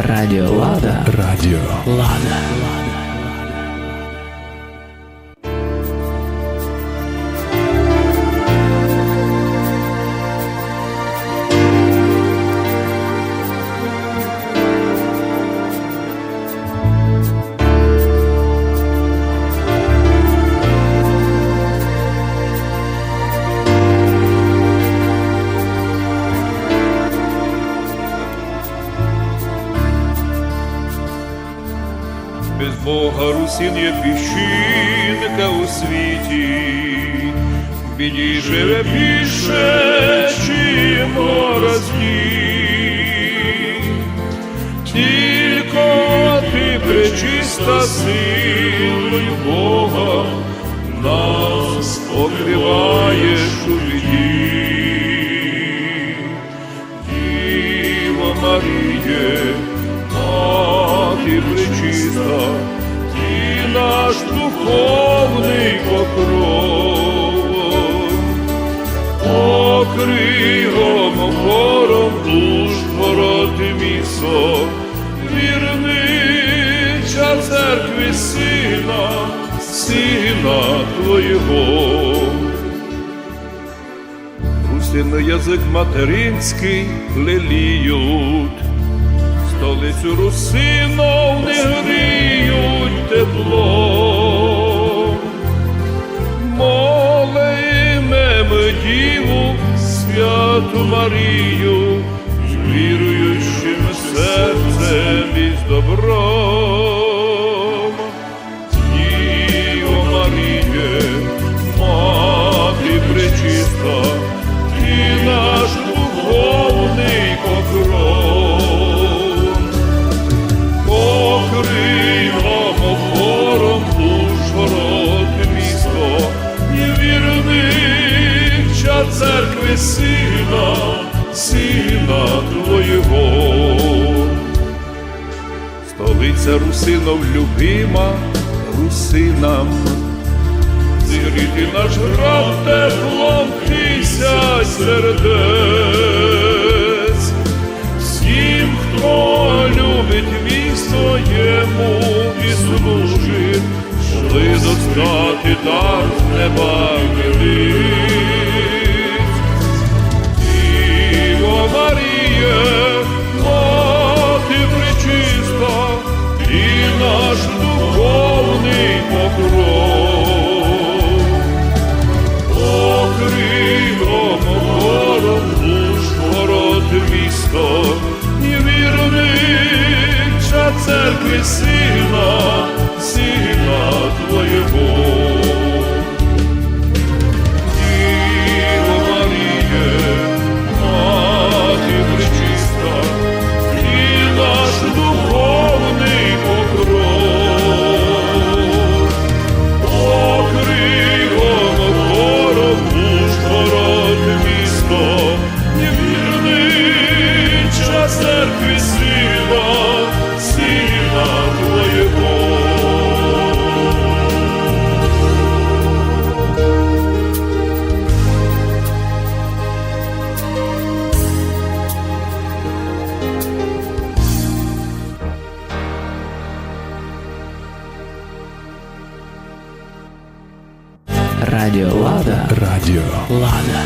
Радіо Лада. Радіо Лада. Без Бога русин є піщинка у світі, в біді живе більше, чим разні. Тільки ти, пречиста силою Бога, нас покриваєш у біді. Діво Маріє, Мати пречиста, ти наш духовний покров, покрий омофором душ ворот місо, вірнича церкви Сина, Сина Твоєго. Русин язик материнський леліють, столицю русинов не гріють тепло. Молимо Діву Святу Марію, з віруючим серцем і з добром. Діво Маріє, Мати пречиста, ти наш духовний покров, покрий омофором душ ворот місто, і вірнича церкви Сина, Сина Твоєго. Столиця русинов любима русинам, зігріти наш град теплом тисяч сердець. Всім, хто любить місто йому і служить, шли достати дар з неба велиць. Діво Маріє, Мати пречиста, ти наш духовний покров, покрий омофором душ ворот місто, і вірнича церкви Сина, Сина Твоєго. Діво Маріє, Мати пречиста, ти наш духовний покров, покрий омофором душ ворот місто, і вірнича церкви Сина, Сина Твоєго. Радіо Лада. Радіо Лада.